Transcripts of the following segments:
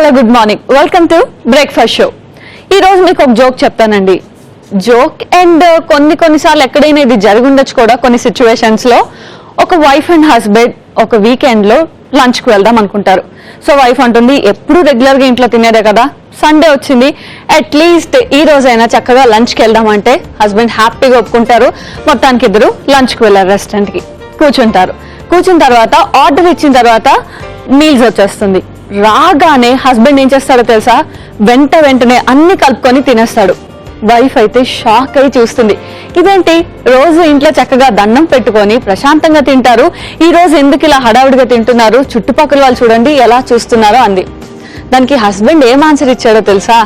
చాలా good morning, welcome to breakfast show. ఈ రోజు మీకు ఒక జోక్ చెప్తానండి. జోక్ అండ్ కొన్నిసార్లు ఎక్కడైనా ఇది జరిగి ఉండొచ్చు కూడా. కొన్ని సిచ్యువేషన్స్ లో ఒక వైఫ్ అండ్ హస్బెండ్ ఒక వీకెండ్ లో లంచ్ కి వెళ్దాం అనుకుంటారు. సో వైఫ్ అంటుంది, ఎప్పుడు రెగ్యులర్ గా ఇంట్లో తినేదే కదా, సండే వచ్చింది, అట్లీస్ట్ ఈ రోజైనా చక్కగా లంచ్ కి వెళ్దాం అంటే హస్బెండ్ హ్యాపీగా ఒప్పుకుంటారు. మొత్తానికి ఇద్దరు లంచ్ కి వెళ్ళారు, రెస్టారెంట్ కి కూర్చున్న తర్వాత ఆర్డర్ ఇచ్చిన తర్వాత మీల్స్ వచ్చేస్తుంది. రాగానే హస్బెండ్ ఏం చేస్తాడో తెలుసా, వెంటనే అన్ని కలుపుకొని తినేస్తాడు. వైఫ్ అయితే షాక్ అయి చూస్తుంది, ఇదేంటి రోజు ఇంట్లో చక్కగా దండం పెట్టుకొని ప్రశాంతంగా తింటారు, ఈ రోజు ఎందుకు ఇలా హడావుడిగా తింటున్నారు, చుట్టుపక్కల వాళ్ళు చూడండి ఎలా చూస్తున్నారో అంది. దానికి హస్బెండ్ ఏం ఆన్సర్ ఇచ్చాడో తెలుసా,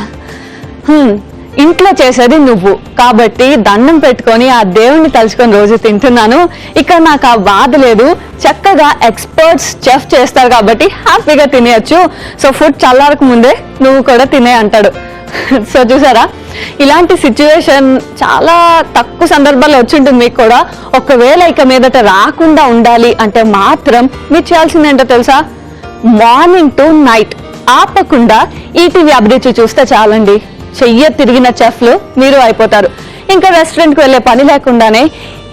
ఇంట్లో చేసేది నువ్వు కాబట్టి దండం పెట్టుకొని ఆ దేవుణ్ణి తలుచుకొని రోజు తింటున్నాను, ఇక్కడ నాకు ఆ బాధ లేదు, చక్కగా ఎక్స్పర్ట్స్ చెఫ్ చేస్తారు కాబట్టి హ్యాపీగా తినేయచ్చు, సో ఫుడ్ చల్లారక ముందే నువ్వు కూడా తినే అంటాడు. సో చూసారా, ఇలాంటి సిచ్యువేషన్ చాలా తక్కువ సందర్భాల్లో వచ్చి ఉంటుంది మీకు కూడా. ఒకవేళ ఇక మీదట రాకుండా ఉండాలి అంటే మాత్రం మీరు చేయాల్సింది ఏంటో తెలుసా, మార్నింగ్ టు నైట్ ఆపకుండా ఈటీవీ అప్డేట్స్ చూస్తే చాలండి, చెయ్య తిరిగిన చెఫ్లు మీరు అయిపోతారు. ఇంకా రెస్టారెంట్ కి వెళ్లే పని లేకుండానే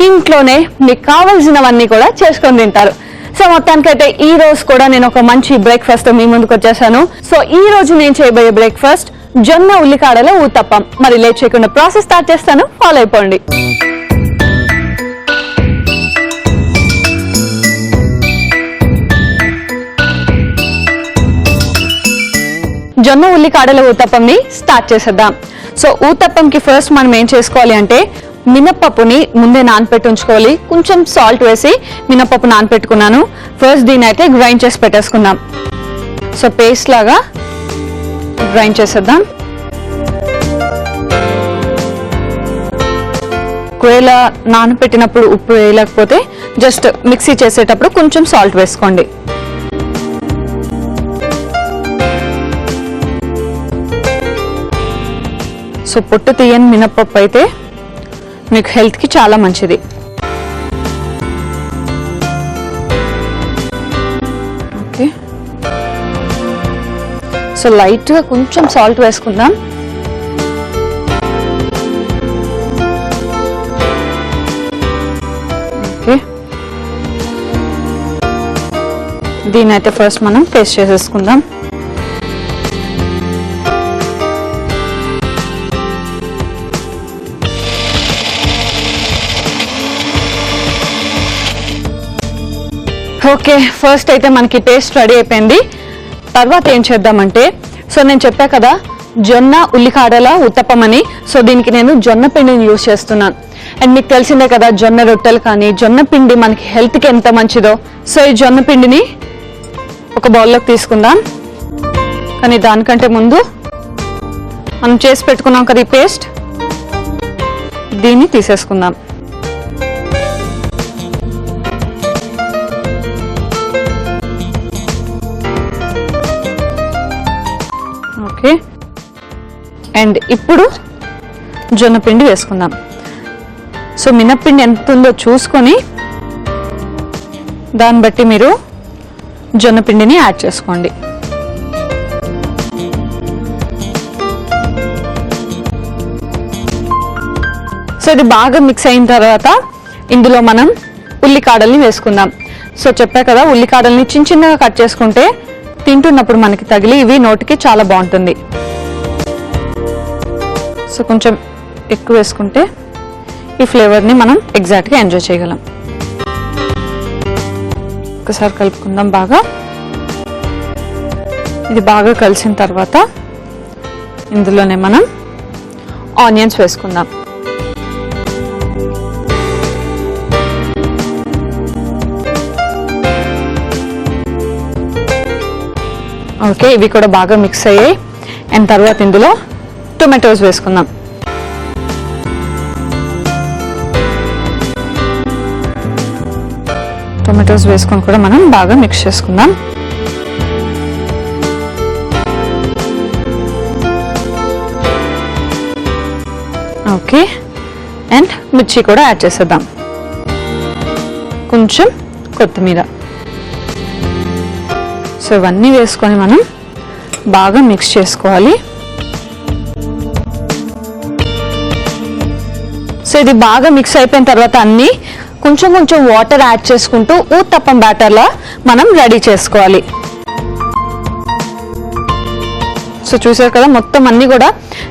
ఇంట్లోనే మీకు కావాల్సినవన్నీ కూడా చేసుకొని తింటారు. సో మొత్తానికైతే ఈ రోజు కూడా నేను ఒక మంచి బ్రేక్ఫాస్ట్ తో మీ ముందుకు వచ్చేసాను. సో ఈ రోజు నేను చేయబోయే బ్రేక్ఫాస్ట్ జొన్న ఉల్లికాడల ఊతప్పం. మరి లేట్ చేయకుండా ప్రాసెస్ స్టార్ట్ చేస్తాను, ఫాలో అయిపోండి. జొన్న ఉల్లికాడల ఊతప్పంని స్టార్ట్ చేసేద్దాం. సో ఊతప్పంకి ఫస్ట్ మనం ఏం చేసుకోవాలి అంటే మినపప్పుని ముందే నానపెట్టి ఉంచుకోవాలి. కొంచెం సాల్ట్ వేసి మినపప్పు నానపెట్టుకున్నాను. ఫస్ట్ దీని అయితే గ్రైండ్ చేసి పెట్టేసుకుందాం. సో పేస్ట్ లాగా గ్రైండ్ చేసేద్దాం. ఒకవేళ నానపెట్టినప్పుడు ఉప్పు వేయలేకపోతే జస్ట్ మిక్సీ చేసేటప్పుడు కొంచెం సాల్ట్ వేసుకోండి. సో పొట్టు తీయని మినపప్పు అయితే మీకు హెల్త్ కి చాలా మంచిది. ఓకే, సో లైట్ గా కొంచెం సాల్ట్ వేసుకుందాం. ఓకే, దీని అయితే ఫస్ట్ మనం పేస్ట్ చేసేసుకుందాం. ఓకే, ఫస్ట్ అయితే మనకి పేస్ట్ రెడీ అయిపోయింది. తర్వాత ఏం చేద్దామంటే, సో నేను చెప్పా కదా జొన్న ఉల్లికాడల ఉత్తప్పం అని, సో దీనికి నేను జొన్న పిండిని యూజ్ చేస్తున్నాను. అండ్ మీకు తెలిసిందే కదా జొన్న రొట్టెలు కానీ జొన్న పిండి మనకి హెల్త్కి ఎంత మంచిదో. సో ఈ జొన్న పిండిని ఒక బౌల్లోకి తీసుకుందాం. కానీ దానికంటే ముందు మనం చేసి పెట్టుకున్నాం కదా ఈ పేస్ట్, దీన్ని తీసేసుకుందాం. ఓకే, అండ్ ఇప్పుడు జొన్న పిండి వేసుకుందాం. సో మినప్పిండి ఎంత ఉందో చూసుకొని దాన్ని బట్టి మీరు జొన్న పిండిని యాడ్ చేసుకోండి. సో ఇది బాగా మిక్స్ అయిన తర్వాత ఇందులో మనం ఉల్లికాడల్ని వేసుకుందాం. సో చెప్పా కదా ఉల్లికాడల్ని చిన్నగా కట్ చేసుకుంటే తింటున్నప్పుడు మనకి తగిలి ఇవి నోటికి చాలా బాగుంటుంది. సో కొంచెం ఎక్కువ వేసుకుంటే ఈ ఫ్లేవర్ని మనం ఎగ్జాక్ట్గా ఎంజాయ్ చేయగలం. ఒకసారి కలుపుకుందాం బాగా. ఇది బాగా కలిసిన తర్వాత ఇందులోనే మనం ఆనియన్స్ వేసుకుందాం. ఓకే, ఇవి కూడా బాగా మిక్స్ అయ్యాయి. అండ్ తర్వాత ఇందులో టొమాటోస్ వేసుకుందాం. టొమాటోస్ వేసుకొని కూడా మనం బాగా మిక్స్ చేసుకుందాం. ఓకే, అండ్ మిర్చి కూడా యాడ్ చేసేద్దాం. కొంచెం కొత్తిమీర. సో ఇవన్నీ వేసుకొని మనం బాగా మిక్స్ చేసుకోవాలి. సో ఇది బాగా మిక్స్ అయిపోయిన తర్వాత అన్ని కొంచెం కొంచెం వాటర్ యాడ్ చేసుకుంటూ ఊతప్పం బ్యాటర్లా మనం రెడీ చేసుకోవాలి. సో చూసారు కదా మొత్తం అన్ని కూడా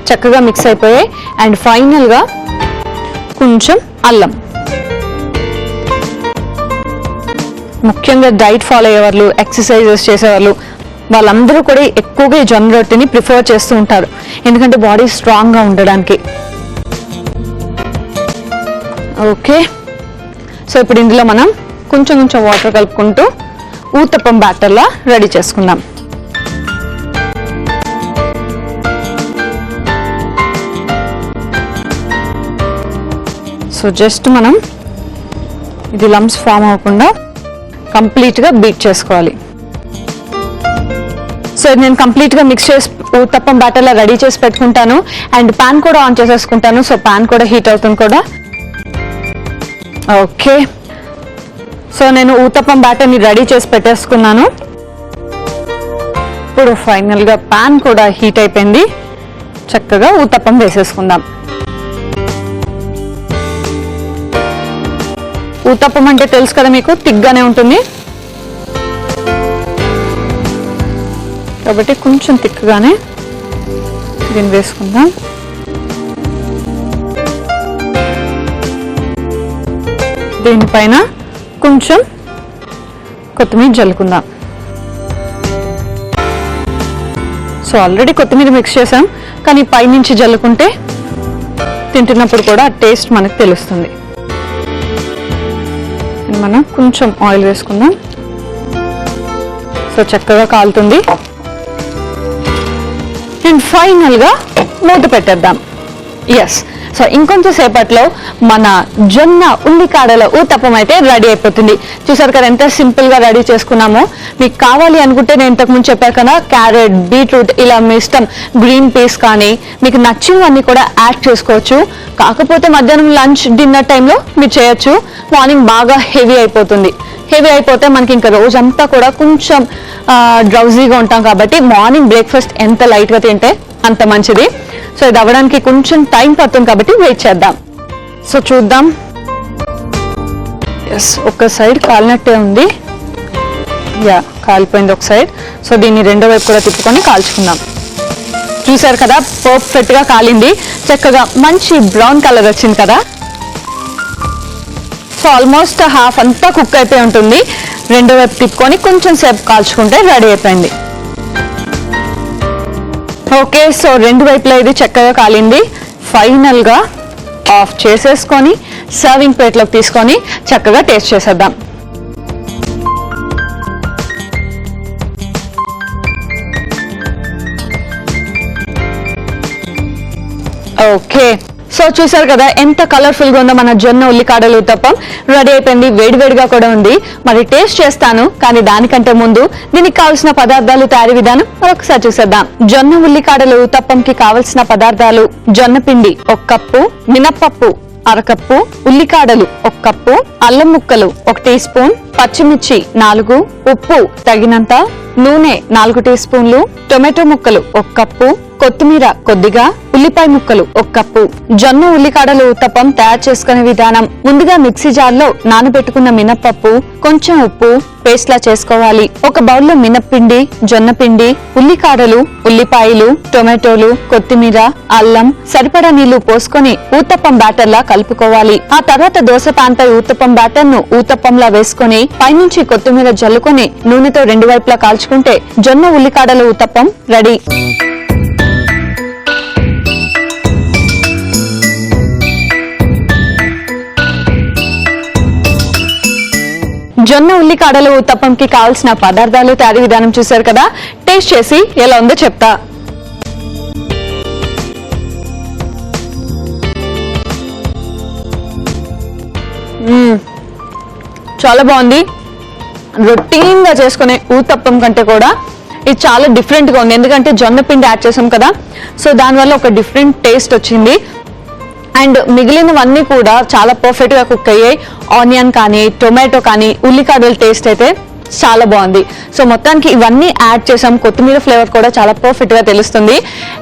చక్కగా మిక్స్ అయిపోయాయి. అండ్ ఫైనల్ గా కొంచెం అల్లం, ముఖ్యంగా డైట్ ఫాలో అయ్యేవాళ్ళు, ఎక్సర్సైజెస్ చేసేవాళ్ళు వాళ్ళందరూ కూడా ఎక్కువగా ఈ జొన్న రొట్టెని ప్రిఫర్ చేస్తూ ఉంటారు, ఎందుకంటే బాడీ స్ట్రాంగ్ గా ఉండడానికి. ఓకే, సో ఇప్పుడు ఇందులో మనం కొంచెం కొంచెం వాటర్ కలుపుకుంటూ ఊతప్పం బ్యాటర్లా రెడీ చేసుకుందాం. సో జస్ట్ మనం ఇది లంప్స్ ఫామ్ అవ్వకుండా కంప్లీట్గా బీట్ చేసుకోవాలి. సో నేను కంప్లీట్గా మిక్స్ చేసి ఊతప్పం బ్యాటర్లా రెడీ చేసి పెట్టుకుంటాను. అండ్ పాన్ కూడా ఆన్ చేసేసుకుంటాను. సో పాన్ కూడా హీట్ అవుతుంది కూడా. ఓకే, సో నేను ఊతప్పం బ్యాటర్ని రెడీ చేసి పెట్టేసుకున్నాను. ఇప్పుడు ఫైనల్గా పాన్ కూడా హీట్ అయిపోయింది. చక్కగా ఊతప్పం వేసేసుకుందాం. ఊతప్పం అంటే తెలుసు కదా మీకు, తిగ్గానే ఉంటుంది కాబట్టి కొంచెం తిక్కుగానే దీన్ని వేసుకుందాం. దీనిపైన కొంచెం కొత్తిమీర జల్లుకుందాం. సో ఆల్రెడీ కొత్తిమీర మిక్స్ చేసాం, కానీ పైనుంచి జల్లుకుంటే తింటున్నప్పుడు కూడా ఆ టేస్ట్ మనకు తెలుస్తుంది. మనం కొంచెం ఆయిల్ వేసుకుందాం. సో చక్కగా కాలుతుంది. అండ్ ఫైనల్గా మూత పెట్టేద్దాం. ఎస్, సో ఇంకొంచెం సేపట్లో మన జొన్న ఉల్లికాడల ఊతప్పం అయితే రెడీ అయిపోతుంది. చూసారు కదా ఎంత సింపుల్ గా రెడీ చేసుకున్నామో. మీకు కావాలి అనుకుంటే నేను ఇంతకుముందు చెప్పాను కదా, క్యారెట్, బీట్రూట్, ఇలా మీ ఇష్టం, గ్రీన్ పీస్ కానీ మీకు నచ్చినవన్నీ కూడా యాడ్ చేసుకోవచ్చు. కాకపోతే మధ్యాహ్నం లంచ్, డిన్నర్ టైంలో మీరు చేయొచ్చు. మార్నింగ్ బాగా హెవీ అయిపోతుంది. హెవీ అయిపోతే మనకి ఇంకా రోజంతా కూడా కొంచెం డ్రౌజీగా ఉంటాం కాబట్టి మార్నింగ్ బ్రేక్ఫాస్ట్ ఎంత లైట్గా తింటే అంత మంచిది. సో ఇది అవ్వడానికి కొంచెం టైం పడుతుంది కాబట్టి వెయిట్ చేద్దాం. సో చూద్దాం. ఎస్, ఒక సైడ్ కాలినట్టే ఉంది. యా, కాలిపోయింది ఒక సైడ్. సో దీన్ని రెండో వైపు కూడా తిప్పుకొని కాల్చుకుందాం. చూసారు కదా పర్ఫెక్ట్ గా కాలింది. చక్కగా మంచి బ్రౌన్ కలర్ వచ్చింది కదా. సో ఆల్మోస్ట్ హాఫ్ అంతా కుక్ అయిపోయి ఉంటుంది. రెండో వైపు తిప్పుకొని కొంచెం సేపు కాల్చుకుంటే రెడీ అయిపోయింది. ఓకే, సో రెండు వైపులా ఇది చక్కగా కాలింది. ఫైనల్ గా ఆఫ్ చేసేసుకొని సర్వింగ్ ప్లేట్లోకి తీసుకొని చక్కగా టేస్ట్ చేసేద్దాం. ఓకే, సో చూసారు కదా ఎంత కలర్ఫుల్ గా ఉందో మన జొన్న ఉల్లికాడల ఊతప్పం. రెడీ అయిపోయింది, వేడివేడిగా కూడా ఉంది. మరి టేస్ట్ చేస్తాను, కానీ దానికంటే ముందు దీనికి కావాల్సిన పదార్థాలు, తయారీ విధానం మరొకసారి చూసేద్దాం. జొన్న ఉల్లికాడల ఊతప్పంకి కావలసిన పదార్థాలు: జొన్న పిండి 1 కప్పు, మినప్పప్పు 1/2 కప్పు, ఉల్లికాడలు 1 కప్పు, అల్లం ముక్కలు 1 టీ స్పూన్, పచ్చిమిర్చి 4, ఉప్పు తగినంత, నూనె 4 టీ స్పూన్లు, టొమాటో ముక్కలు 1 కప్పు, కొత్తిమీర కొద్దిగా, ఉల్లిపాయ ముక్కలు 1 కప్పు. జొన్న ఉల్లికాడల ఊతప్పం తయారు చేసుకునే విధానం: ముందుగా మిక్సీ జార్లో నానబెట్టుకున్న మినప్పప్పు, కొంచెం ఉప్పు పేస్ట్ లా చేసుకోవాలి. ఒక బౌల్లో మినప్పిండి, జొన్న పిండి, ఉల్లికాడలు, ఉల్లిపాయలు, టొమాటోలు, కొత్తిమీర, అల్లం, సరిపడా నీళ్లు పోసుకొని ఊతప్పం బ్యాటర్ లా కలుపుకోవాలి. ఆ తర్వాత దోశ పాన్ పై ఊతప్పం బ్యాటర్ ను ఊతప్పంలా వేసుకొని పైనుంచి కొత్తిమీర జల్లుకొని నూనెతో 2 వైపులా కాల్చుకుంటే జొన్న ఉల్లికాడల ఊతప్పం రెడీ. జొన్న ఉల్లికాడల ఊతప్పంకి కావాల్సిన పదార్థాలు, తయారీ విధానం చూశారు కదా. టేస్ట్ చేసి ఎలా ఉందో చెప్తా. చాలా బాగుంది. రొటీన్ గా చేసుకునే ఊతప్పం కంటే కూడా ఇది చాలా డిఫరెంట్ గా ఉంది. ఎందుకంటే జొన్న పిండి యాడ్ చేసాం కదా, సో దానివల్ల ఒక డిఫరెంట్ టేస్ట్ వచ్చింది. అండ్ మిగిలినవన్నీ కూడా చాలా పర్ఫెక్ట్ గా కుక్ అయ్యాయి. ఆనియన్ కానీ, టొమాటో కానీ, ఉల్లికాడల టేస్ట్ అయితే చాలా బాగుంది. సో మొత్తానికి ఇవన్నీ యాడ్ చేసాం, కొత్తిమీర ఫ్లేవర్ కూడా చాలా పర్ఫెక్ట్ గా తెలుస్తుంది.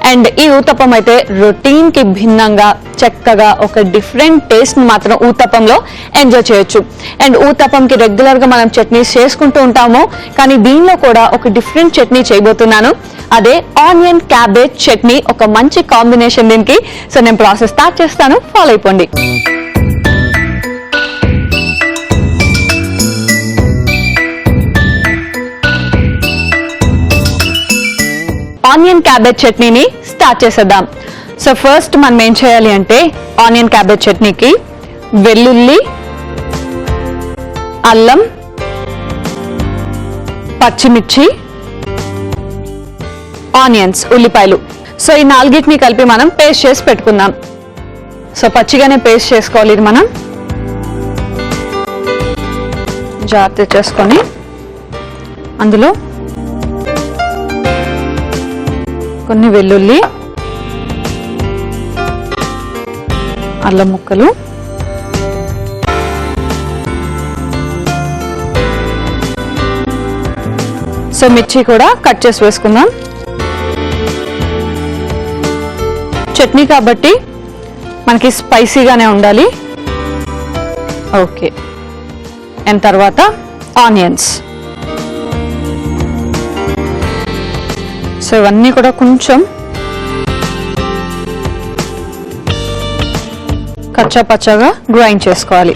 అండ్ ఈ ఊతప్పం అయితే రొటీన్ కి భిన్నంగా చక్కగా ఒక డిఫరెంట్ టేస్ట్ ని మాత్రం ఊతప్పంలో ఎంజాయ్ చేయొచ్చు. అండ్ ఊతప్పంకి రెగ్యులర్ గా మనం చట్నీస్ చేసుకుంటూ ఉంటాము, కానీ దీనిలో కూడా ఒక డిఫరెంట్ చట్నీ చేయబోతున్నాను. అదే ఆనియన్ క్యాబేజ్ చట్నీ, ఒక మంచి కాంబినేషన్ దీనికి. సో నేను ప్రాసెస్ స్టార్ట్ చేస్తాను, ఫాలో అయిపోండి. ఆనియన్ క్యాబేజ్ చట్నీని స్టార్ట్ చేసేద్దాం. సో ఫస్ట్ మనం ఏం చేయాలి అంటే ఆనియన్ క్యాబేజ్ చట్నీకి వెల్లుల్లి, అల్లం, పచ్చిమిర్చి, ఆనియన్స్, ఉల్లిపాయలు, సో ఈ నాలుగిటిని కలిపి మనం పేస్ట్ చేసి పెట్టుకుందాం. సో పచ్చిగానే పేస్ట్ చేసుకోవాలి. ఇది మనం జాగ్రత్త చేసుకొని అందులో కొన్ని వెల్లుల్లి, అల్లం ముక్కలు, సో మిర్చి కూడా కట్ చేసి వేసుకుందాం. చట్నీ కాబట్టి మనకి స్పైసీగానే ఉండాలి. ఓకే. అండ్ తర్వాత ఆనియన్స్. సో ఇవన్నీ కూడా కొంచెం కచ్చా పచ్చాగా గ్రైండ్ చేసుకోవాలి.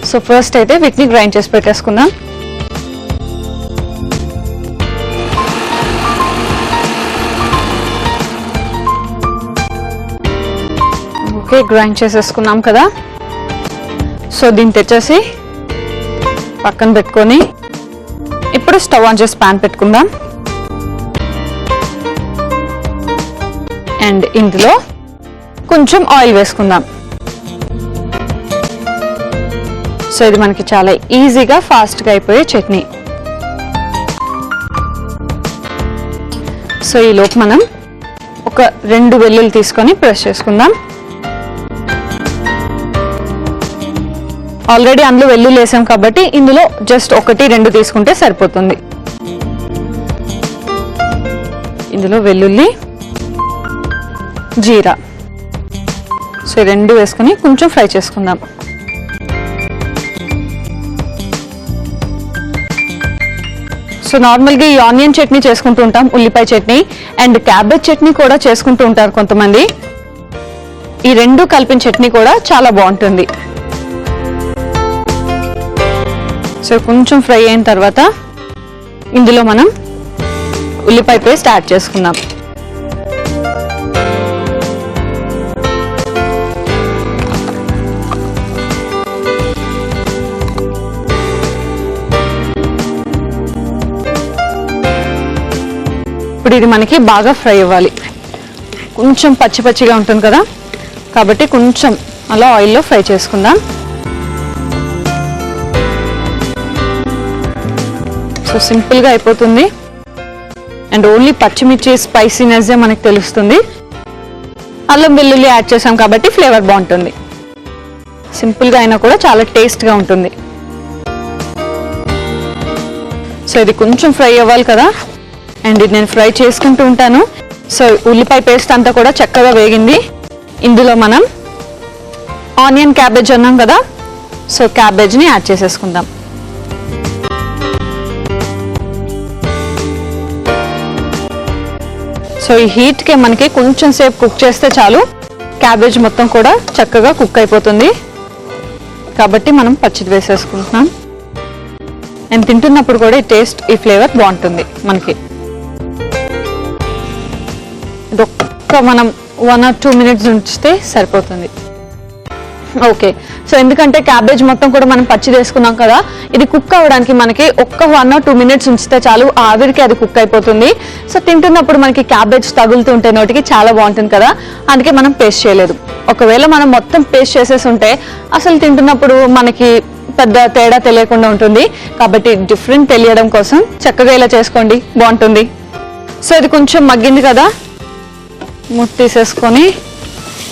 సో ఫస్ట్ అయితే వీటిని గ్రైండ్ చేసి పెట్టేసుకుందాం. ఓకే, గ్రైండ్ చేసేసుకున్నాం కదా. సో దీన్ని తెచ్చేసి పక్కన పెట్టుకొని ఇప్పుడు స్టవ్ ఆన్ చేసి ప్యాన్ పెట్టుకుందాం. అండ్ ఇందులో కొంచెం ఆయిల్ వేసుకుందాం. సో ఇది మనకి చాలా ఈజీగా ఫాస్ట్గా అయిపోయే చట్నీ. సో ఈ లోపు మనం ఒక 2 వెల్లుల్లి తీసుకొని ప్రెస్ చేసుకుందాం. ఆల్రెడీ అందులో వెల్లుల్లి వేసాం కాబట్టి ఇందులో జస్ట్ 1-2 తీసుకుంటే సరిపోతుంది. ఇందులో వెల్లుల్లి, జీరా, సో 2 వేసుకొని కొంచెం ఫ్రై చేసుకుందాం. సో నార్మల్గా ఈ ఆనియన్ చట్నీ చేసుకుంటూ ఉంటాం, ఉల్లిపాయ చట్నీ అండ్ క్యాబేజ్ చట్నీ కూడా చేసుకుంటూ ఉంటారు కొంతమంది. ఈ 2 కలిపిన చట్నీ కూడా చాలా బాగుంటుంది. సో కొంచెం ఫ్రై అయిన తర్వాత ఇందులో మనం ఉల్లిపాయ పేస్ట్ యాడ్ చేసుకుందాం. ఇప్పుడు ఇది మనకి బాగా ఫ్రై అవ్వాలి. కొంచెం పచ్చి పచ్చిగా ఉంటుంది కదా, కాబట్టి కొంచెం అలా ఆయిల్లో ఫ్రై చేసుకుందాం. సో సింపుల్గా అయిపోతుంది. అండ్ ఓన్లీ పచ్చిమిర్చి స్పైసీనెస్ మనకు తెలుస్తుంది. అల్లం వెల్లుల్లి యాడ్ చేసాం కాబట్టి ఫ్లేవర్ బాగుంటుంది. సింపుల్గా అయినా కూడా చాలా టేస్ట్గా ఉంటుంది. సో ఇది కొంచెం ఫ్రై అవ్వాలి కదా, అండ్ ఇది నేను ఫ్రై చేసుకుంటూ ఉంటాను. సో ఉల్లిపాయ పేస్ట్ అంతా కూడా చక్కగా వేగింది. ఇందులో మనం ఆనియన్ క్యాబేజ్ అన్నాం కదా, సో క్యాబేజ్ని యాడ్ చేసేసుకుందాం. సో ఈ హీట్కి మనకి కొంచెం సేపు కుక్ చేస్తే చాలు, క్యాబేజ్ మొత్తం కూడా చక్కగా కుక్ అయిపోతుంది. కాబట్టి మనం పచ్చిది వేసేసుకుంటున్నాం. అండ్ తింటున్నప్పుడు కూడా ఈ టేస్ట్, ఈ ఫ్లేవర్ బాగుంటుంది మనకి. ఇదొక్క మనం 1 or 2 minutes ఉంచితే సరిపోతుంది. ఓకే. సో ఎందుకంటే క్యాబేజ్ మొత్తం కూడా మనం పచ్చి వేసుకున్నాం కదా, ఇది కుక్ అవ్వడానికి మనకి ఒక్క 1 or 2 minutes ఉంచితే చాలు, ఆవిరికి అది కుక్ అయిపోతుంది. సో తింటున్నప్పుడు మనకి క్యాబేజ్ తగులుతూ ఉంటే నోటికి చాలా బాగుంటుంది కదా, అందుకే మనం పేస్ట్ చేయలేదు. ఒకవేళ మనం మొత్తం పేస్ట్ చేసేసి ఉంటే అసలు తింటున్నప్పుడు మనకి పెద్ద తేడా తెలియకుండా ఉంటుంది. కాబట్టి డిఫరెంట్ తెలియడం కోసం చక్కగా ఇలా చేసుకోండి, బాగుంటుంది. సో ఇది కొంచెం మగ్గింది కదా, మూత తీసేసుకొని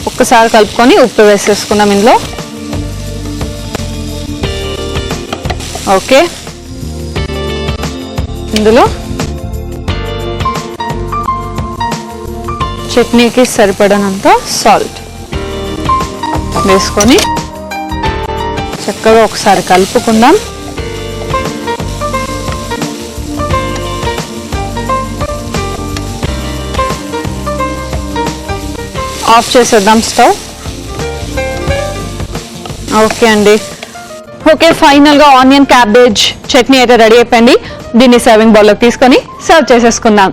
ఒక్కసారి కలుపుకొని ఉప్పు వేసేసుకున్నాం ఇందులో. ఓకే, ఇందులో చట్నీకి సరిపడనంత సాల్ట్ వేసుకొని చక్కగా ఒకసారి కలుపుకుందాం. ఆఫ్ చేసేద్దాం స్టవ్. ఓకే అండి, ఓకే, ఫైనల్ గా ఆనియన్ క్యాబేజ్ చట్నీ అయితే రెడీ అయిపోయింది. దీన్ని సర్వింగ్ బౌల్లోకి తీసుకొని సర్వ్ చేసేసుకుందాం.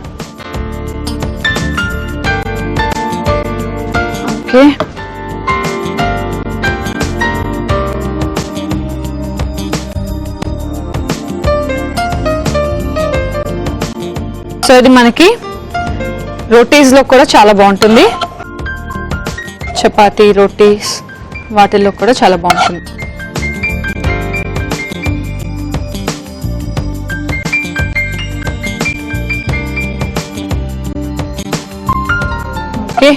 ఓకే, సో ఇది మనకి రోటీస్ లో కూడా చాలా బాగుంటుంది. చపాతీ, రోటీస్ వాటిల్లో కూడా చాలా బాగుంటుంది. ఓకే,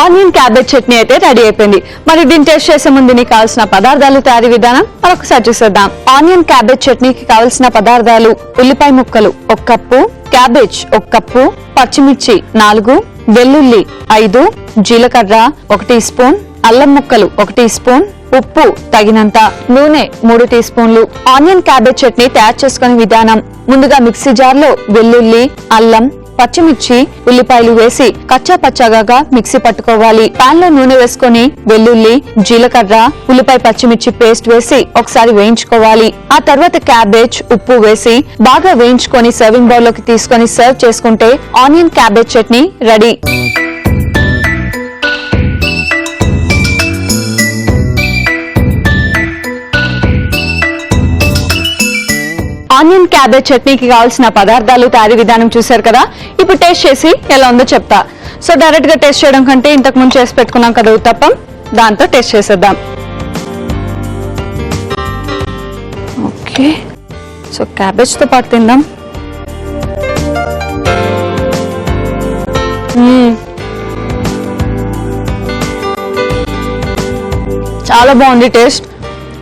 ఆనియన్ క్యాబేజ్ చట్నీ అయితే రెడీ అయిపోయింది. మరి దీన్ని టేస్ట్ చేసే ముందు దీనికి కావాల్సిన పదార్థాలు, తయారీ విధానం మరొకసారి చూసేద్దాం. ఆనియన్ క్యాబేజ్ చట్నీకి కావాల్సిన పదార్థాలు: ఉల్లిపాయ ముక్కలు 1 కప్పు, క్యాబేజ్ 1 కప్పు, పచ్చిమిర్చి 4, వెల్లుల్లి 5, జీలకర్ర 1 టీ స్పూన్, అల్లం ముక్కలు 1 టీ స్పూన్, ఉప్పు తగినంత, నూనె 3 టీ స్పూన్లు. ఆనియన్ క్యాబేజ్ చట్నీ తయారు చేసుకునే విధానం: ముందుగా మిక్సీ జార్ లో వెల్లుల్లి, అల్లం, పచ్చిమిర్చి, ఉల్లిపాయలు వేసి కచ్చా పచ్చాగా మిక్సీ పట్టుకోవాలి. పాన్ లో నూనె వేసుకొని వెల్లుల్లి, జీలకర్ర, ఉల్లిపాయ, పచ్చిమిర్చి పేస్ట్ వేసి ఒకసారి వేయించుకోవాలి. ఆ తర్వాత క్యాబేజ్, ఉప్పు వేసి బాగా వేయించుకొని సర్వింగ్ బౌల్ లోకి తీసుకొని సర్వ్ చేసుకుంటే onion cabbage chutney ready. Onion cabbage చట్నీకి కావాల్సిన పదార్థాలు, తయారీ విధానం చూశారు కదా. ఇప్పుడు టేస్ట్ చేసి ఎలా ఉందో చెప్తా. సో డైరెక్ట్ గా టేస్ట్ చేయడం కంటే ఇంతకు ముందు చేసి పెట్టుకున్నాం కదా ఉత్తప్పం, దాంతో టేస్ట్ చేసేద్దాం. ఓకే, సో క్యాబేజ్ తో పాటు తిందాం. చాలా బాగుంది టేస్ట్.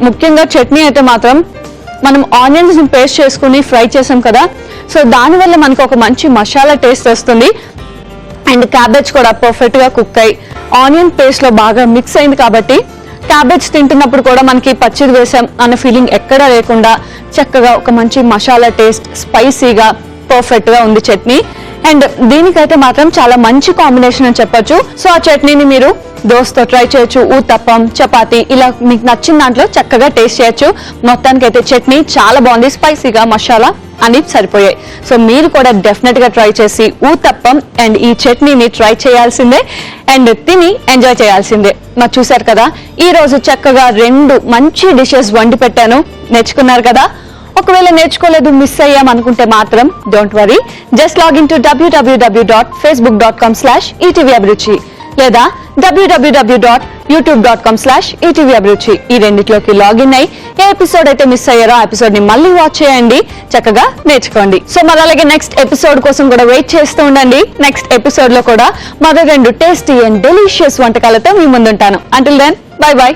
ముఖ్యంగా చట్నీ అయితే మాత్రం మనం ఆనియన్స్ పేస్ట్ చేసుకుని ఫ్రై చేసాం కదా, సో దానివల్ల మనకు ఒక మంచి మసాలా టేస్ట్ వస్తుంది. అండ్ క్యాబేజ్ కూడా పర్ఫెక్ట్ గా కుక్ అయ్యి ఆనియన్ పేస్ట్ లో బాగా మిక్స్ అయింది కాబట్టి క్యాబేజ్ తింటున్నప్పుడు కూడా మనకి పచ్చిది వేసాం అన్న ఫీలింగ్ ఎక్కడా లేకుండా చక్కగా ఒక మంచి మసాలా టేస్ట్, స్పైసీగా పర్ఫెక్ట్ గా ఉంది చట్నీ. అండ్ దీనికైతే మాత్రం చాలా మంచి కాంబినేషన్ అని చెప్పొచ్చు. సో ఆ చట్నీని మీరు దోసతో ట్రై చేయొచ్చు, ఊతప్పం, చపాతీ, ఇలా మీకు నచ్చిన దాంట్లో చక్కగా టేస్ట్ చేయొచ్చు. మొత్తానికి అయితే చట్నీ చాలా బాగుంది, స్పైసీగా, మసాలా అని సరిపోయాయి. సో మీరు కూడా డెఫినెట్ గా ట్రై చేసి ఊతప్పం అండ్ ఈ చట్నీని ట్రై చేయాల్సిందే అండ్ తిని ఎంజాయ్ చేయాల్సిందే. మరి చూసారు కదా, ఈ రోజు చక్కగా 2 మంచి డిషెస్ వండి పెట్టాను. నేర్చుకున్నారు కదా. ఒకవేళ నేర్చుకోలేదు, మిస్ అయ్యాం అనుకుంటే మాత్రం don't worry, just login to www.facebook.com/etvabruchi లేదా www.youtube.com/etvabruchi. ఈ రెండిట్లోకి లాగిన్ అయ్యి ఏ ఎపిసోడ్ అయితే మిస్ అయ్యారో ఆ ఎపిసోడ్ ని మళ్ళీ వాచ్ చేయండి, చక్కగా నేర్చుకోండి. సో మరి అలాగే నెక్స్ట్ ఎపిసోడ్ కోసం కూడా వెయిట్ చేస్తూ ఉండండి. నెక్స్ట్ ఎపిసోడ్ లో కూడా మరో 2 టేస్టీ అండ్ డెలిషియస్ వంటకాలతో మీ ముందుంటాను. Until then, bye by.